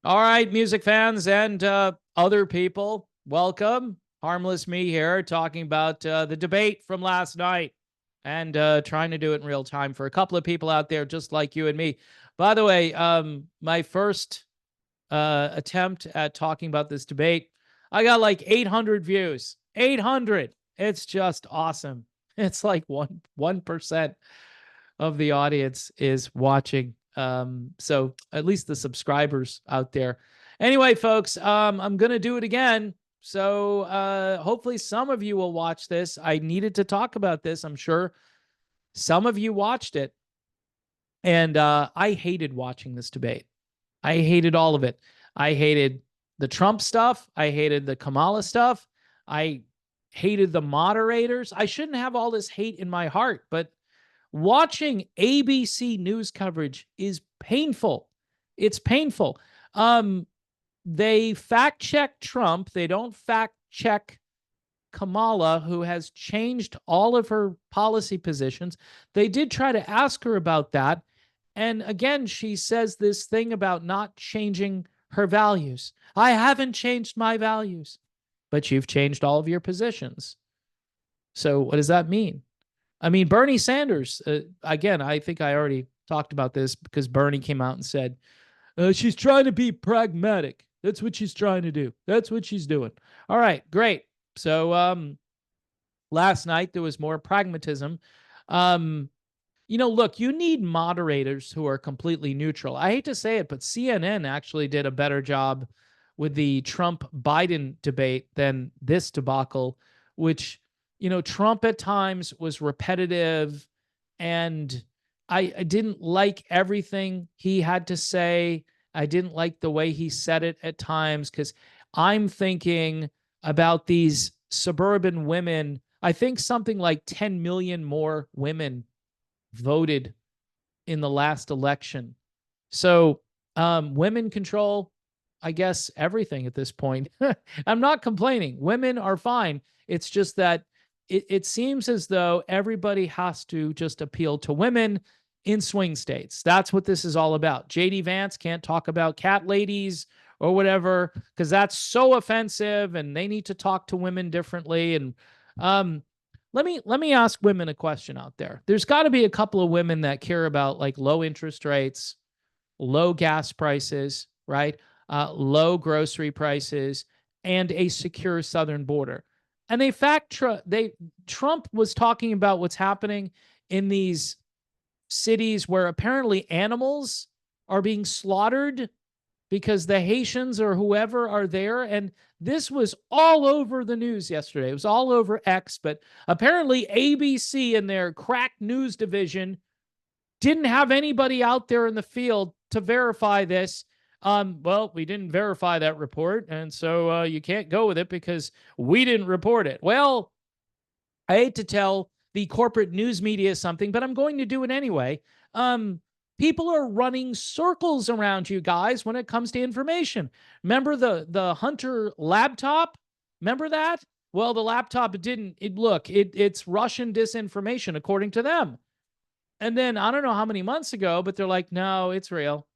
All right, music fans and other people, welcome. Harmless Me here, talking about the debate from last night and trying to do it in real time for a couple of people out there just like you and me. By the way, my first attempt at talking about this debate, I got like 800 views. 800. It's just awesome. It's like 1% of the audience is watching. So at least the subscribers out there. Anyway, folks, I'm gonna do it again. So hopefully some of you will watch this. I needed to talk about this. I'm sure some of you watched it, and I hated watching this debate. I hated all of it. I hated the Trump stuff. I hated the Kamala stuff. I hated the moderators. I shouldn't have all this hate in my heart, but watching ABC news coverage is painful. It's painful. They fact check Trump. They don't fact check Kamala, who has changed all of her policy positions. They did try to ask her about that. And again, she says this thing about not changing her values. I haven't changed my values, but you've changed all of your positions. So what does that mean? I mean, Bernie Sanders, again, I think I already talked about this because Bernie came out and said, she's trying to be pragmatic. That's what she's trying to do. That's what she's doing. All right, great. So last night there was more pragmatism. Look, you need moderators who are completely neutral. I hate to say it, but CNN actually did a better job with the Trump Biden debate than this debacle, which, Trump at times was repetitive, and I didn't like everything he had to say. I didn't like the way he said it at times because I'm thinking about these suburban women. I think something like 10 million more women voted in the last election. So women control, I guess, everything at this point. I'm not complaining. Women are fine. It's just that it seems as though everybody has to just appeal to women in swing states. That's what this is all about. JD Vance can't talk about cat ladies or whatever because that's so offensive, and they need to talk to women differently. And let me ask women a question out there. There's got to be a couple of women that care about like low interest rates, low gas prices, right? Low grocery prices, and a secure southern border. And Trump was talking about what's happening in these cities where apparently animals are being slaughtered because the Haitians or whoever are there. And this was all over the news yesterday. It was all over X, but apparently ABC in their crack news division didn't have anybody out there in the field to verify this. Well, we didn't verify that report, and so you can't go with it because we didn't report it. Well, I hate to tell the corporate news media something, but I'm going to do it anyway. People are running circles around you guys when it comes to information. Remember the Hunter laptop? Remember that? Well, the laptop it's Russian disinformation according to them. And then I don't know how many months ago, but they're like, no, it's real.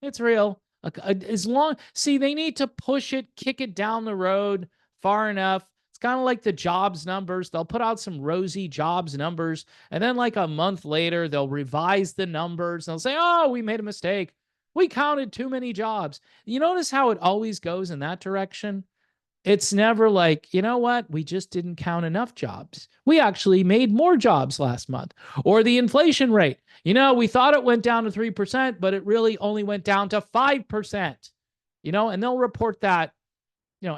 It's real. They need to push it, kick it down the road far enough. It's kind of like the jobs numbers. They'll put out some rosy jobs numbers, and then like a month later, they'll revise the numbers. They'll say, oh, we made a mistake. We counted too many jobs. You notice how it always goes in that direction? It's never like, you know what? We just didn't count enough jobs. We actually made more jobs last month. Or the inflation rate. We thought it went down to 3%, but it really only went down to 5%. And they'll report that,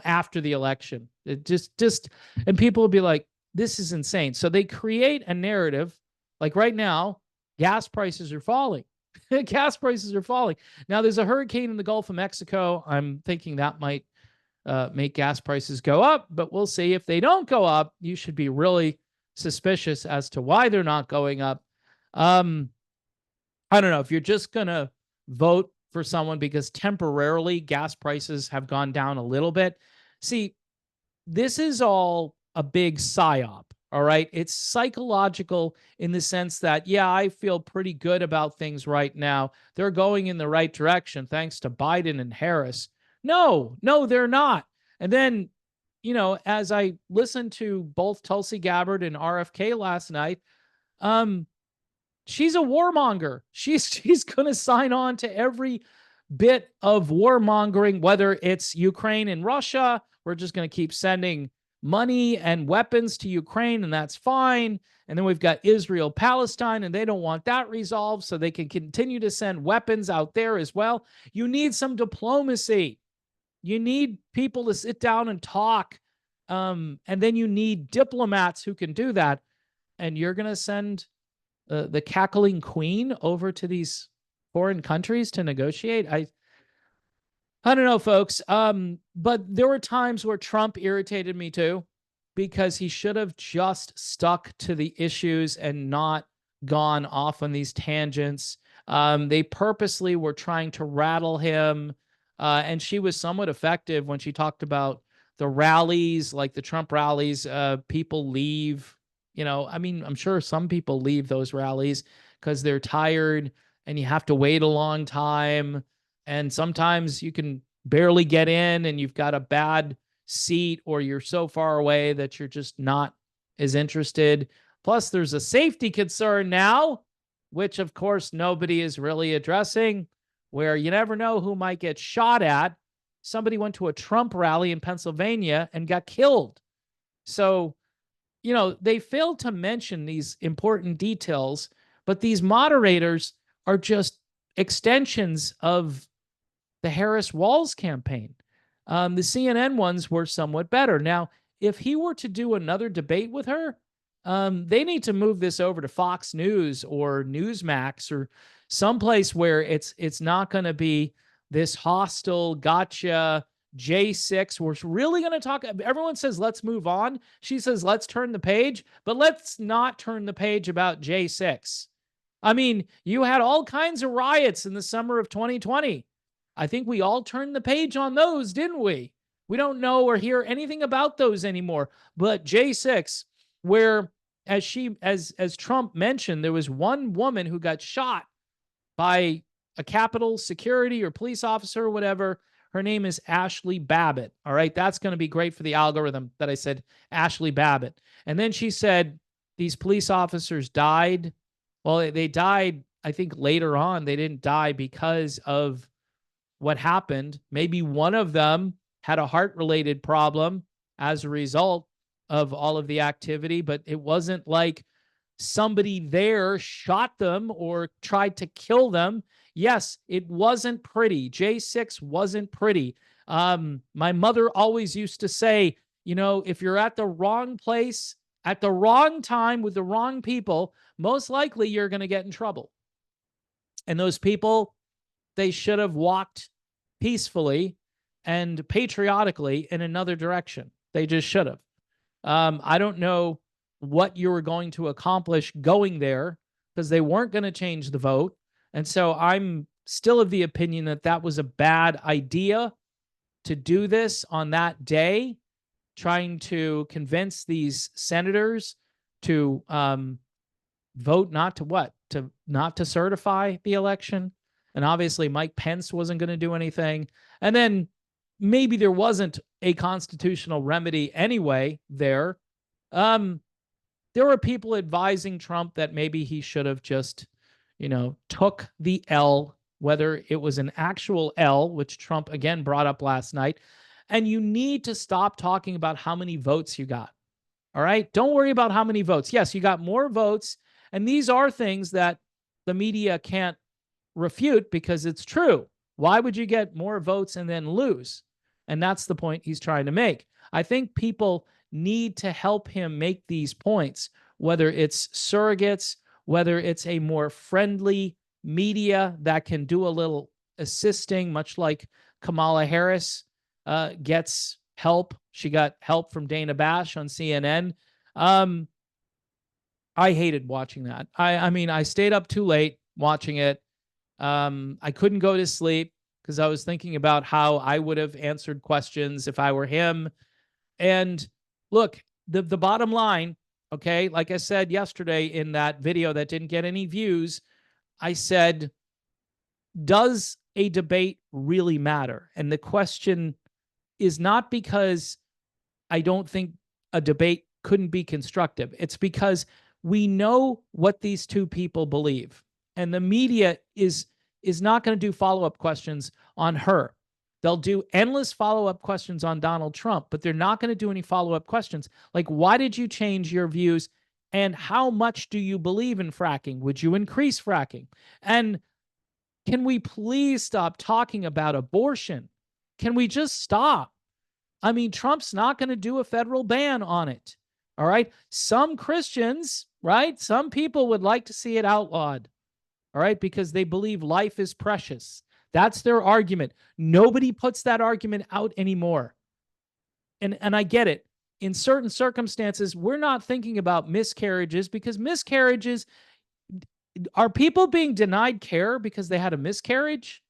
after the election. It just, and people will be like, this is insane. So they create a narrative. Like right now, gas prices are falling. Gas prices are falling. Now there's a hurricane in the Gulf of Mexico. I'm thinking that might make gas prices go up, but we'll see. If they don't go up, you should be really suspicious as to why they're not going up. I don't know if you're just going to vote for someone because temporarily gas prices have gone down a little bit. See, this is all a big psyop. All right. It's psychological in the sense that, yeah, I feel pretty good about things right now. They're going in the right direction thanks to Biden and Harris. No, they're not. And then, as I listened to both Tulsi Gabbard and RFK last night, um, she's a warmonger. She's going to sign on to every bit of warmongering, whether it's Ukraine and Russia. We're just going to keep sending money and weapons to Ukraine, and that's fine. And then we've got Israel, Palestine, and they don't want that resolved, so they can continue to send weapons out there as well. You need some diplomacy. You need people to sit down and talk. And then you need diplomats who can do that. And you're going to send the cackling queen over to these foreign countries to negotiate. I don't know, folks. But there were times where Trump irritated me too, because he should have just stuck to the issues and not gone off on these tangents. They purposely were trying to rattle him. And she was somewhat effective when she talked about the rallies, like the Trump rallies. People leave. I mean, I'm sure some people leave those rallies because they're tired and you have to wait a long time. And sometimes you can barely get in and you've got a bad seat, or you're so far away that you're just not as interested. Plus, there's a safety concern now, which of course nobody is really addressing, where you never know who might get shot at. Somebody went to a Trump rally in Pennsylvania and got killed. So, they failed to mention these important details, but these moderators are just extensions of the Harris-Walz campaign. The CNN ones were somewhat better. Now, if he were to do another debate with her, they need to move this over to Fox News or Newsmax or someplace where it's not going to be this hostile gotcha J6. We're really going to talk. Everyone says, let's move on. She says, let's turn the page, but let's not turn the page about J6. I mean, you had all kinds of riots in the summer of 2020. I think we all turned the page on those, didn't we? We don't know or hear anything about those anymore. But J6, where as Trump mentioned, there was one woman who got shot by a Capitol security or police officer or whatever. Her name is Ashley Babbitt. All right. That's going to be great for the algorithm that I said Ashley Babbitt. And then she said these police officers died. Well, they died, I think, later on. They didn't die because of what happened. Maybe one of them had a heart-related problem as a result of all of the activity, but it wasn't like somebody there shot them or tried to kill them. Yes, it wasn't pretty. J6 wasn't pretty. My mother always used to say, if you're at the wrong place at the wrong time with the wrong people, most likely you're going to get in trouble. And those people, they should have walked peacefully and patriotically in another direction. They just should have. I don't know what you were going to accomplish going there, because they weren't going to change the vote. And so I'm still of the opinion that that was a bad idea to do this on that day, trying to convince these senators to vote not to certify the election. And obviously Mike Pence wasn't going to do anything. And then maybe there wasn't a constitutional remedy anyway there. There were people advising Trump that maybe he should have just, took the L, whether it was an actual L, which Trump again brought up last night. And you need to stop talking about how many votes you got. All right. Don't worry about how many votes. Yes, you got more votes. And these are things that the media can't refute because it's true. Why would you get more votes and then lose? And that's the point he's trying to make. I think people need to help him make these points, whether it's surrogates, whether it's a more friendly media that can do a little assisting, much like Kamala Harris gets help. She got help from Dana Bash on CNN. I hated watching that. I mean, I stayed up too late watching it. I couldn't go to sleep because I was thinking about how I would have answered questions if I were him. And look, the bottom line Okay. Like I said yesterday in that video that didn't get any views, I said, does a debate really matter? And the question is not because I don't think a debate couldn't be constructive. It's because we know what these two people believe. And the media is not going to do follow-up questions on her. They'll do endless follow-up questions on Donald Trump, but they're not going to do any follow-up questions. Like, why did you change your views? And how much do you believe in fracking? Would you increase fracking? And can we please stop talking about abortion? Can we just stop? I mean, Trump's not going to do a federal ban on it. All right. Some Christians, right? Some people would like to see it outlawed. All right. Because they believe life is precious. That's their argument. Nobody puts that argument out anymore. And I get it. In certain circumstances, we're not thinking about miscarriages because miscarriages, are people being denied care because they had a miscarriage?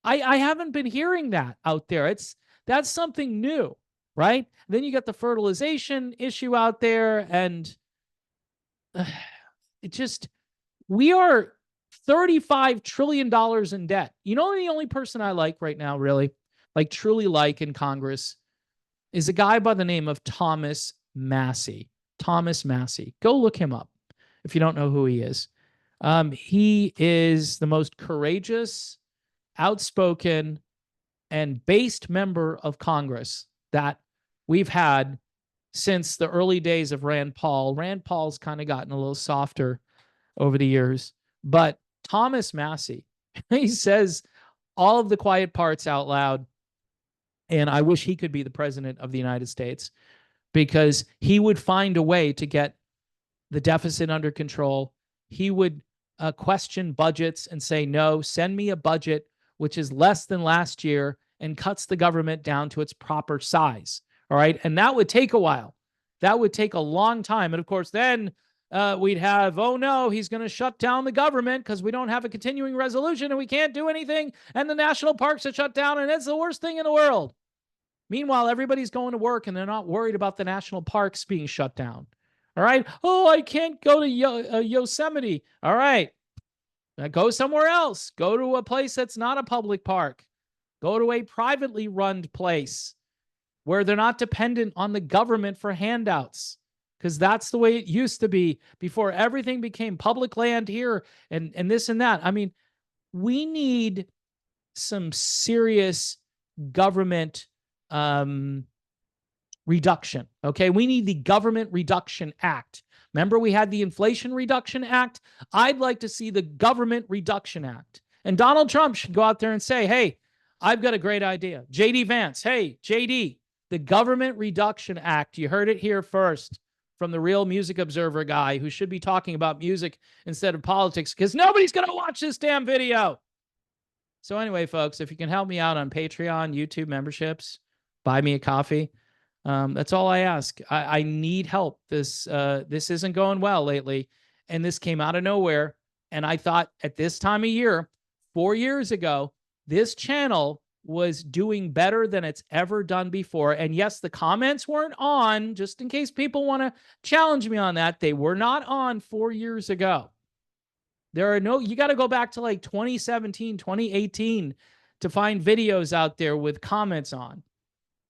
I haven't been hearing that out there. That's something new, right? Then you got the fertilization issue out there, and it just, we are $35 trillion in debt. You know, the only person I like right now, really, like truly like in Congress, is a guy by the name of Thomas Massie. Thomas Massie. Go look him up if you don't know who he is. He is the most courageous, outspoken, and based member of Congress that we've had since the early days of Rand Paul. Rand Paul's kind of gotten a little softer over the years, but Thomas Massie, he says all of the quiet parts out loud. And I wish he could be the president of the United States because he would find a way to get the deficit under control. He would question budgets and say, no, send me a budget which is less than last year and cuts the government down to its proper size. All right. And that would take a while. That would take a long time. And of course, then we'd have, oh no, he's going to shut down the government because we don't have a continuing resolution and we can't do anything. And the national parks are shut down and it's the worst thing in the world. Meanwhile, everybody's going to work and they're not worried about the national parks being shut down. All right. Oh, I can't go to Yosemite. All right. Go somewhere else. Go to a place that's not a public park. Go to a privately run place where they're not dependent on the government for handouts, because that's the way it used to be before everything became public land here and this and that. I mean, we need some serious government reduction. Okay. We need the Government Reduction Act. Remember, we had the Inflation Reduction Act. I'd like to see the Government Reduction Act. And Donald Trump should go out there and say, hey, I've got a great idea. JD Vance, hey, JD, the Government Reduction Act. You heard it here first from the Real Music Observer guy who should be talking about music instead of politics because nobody's going to watch this damn video. So anyway, folks, if you can help me out on Patreon, YouTube memberships, buy me a coffee. That's all I ask. I need help. This isn't going well lately. And this came out of nowhere. And I thought at this time of year, 4 years ago, this channel was doing better than it's ever done before. And yes, the comments weren't on, just in case people want to challenge me on that. They were not on 4 years ago. There are no, you got to go back to like 2017, 2018 to find videos out there with comments on.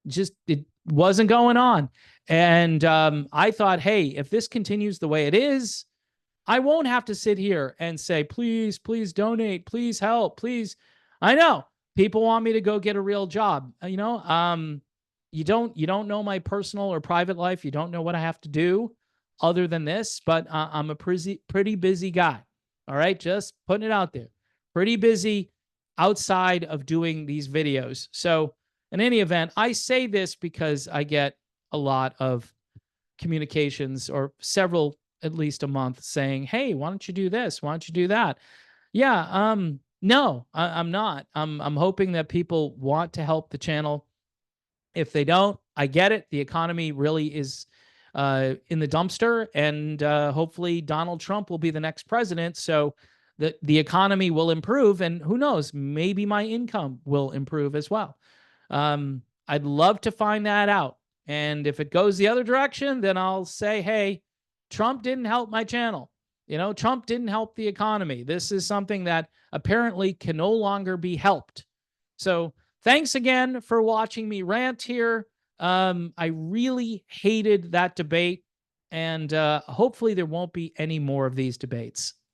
Just, it wasn't going on. And I thought, hey, if this continues the way it is, I won't have to sit here and say, please, please donate, please help, please. I know people want me to go get a real job. You don't know my personal or private life. You don't know what I have to do other than this, but I'm a pretty busy guy. All right. Just putting it out there. Pretty busy outside of doing these videos. So in any event, I say this because I get a lot of communications, or several at least a month, saying, hey, why don't you do this? Why don't you do that? Yeah. No, I'm not. I'm hoping that people want to help the channel. If they don't, I get it. The economy really is in the dumpster, and hopefully Donald Trump will be the next president. So the economy will improve, and who knows, maybe my income will improve as well. I'd love to find that out. And if it goes the other direction, then I'll say, hey, Trump didn't help my channel. Trump didn't help the economy. This is something that apparently can no longer be helped. So thanks again for watching me rant here. I really hated that debate, and hopefully there won't be any more of these debates.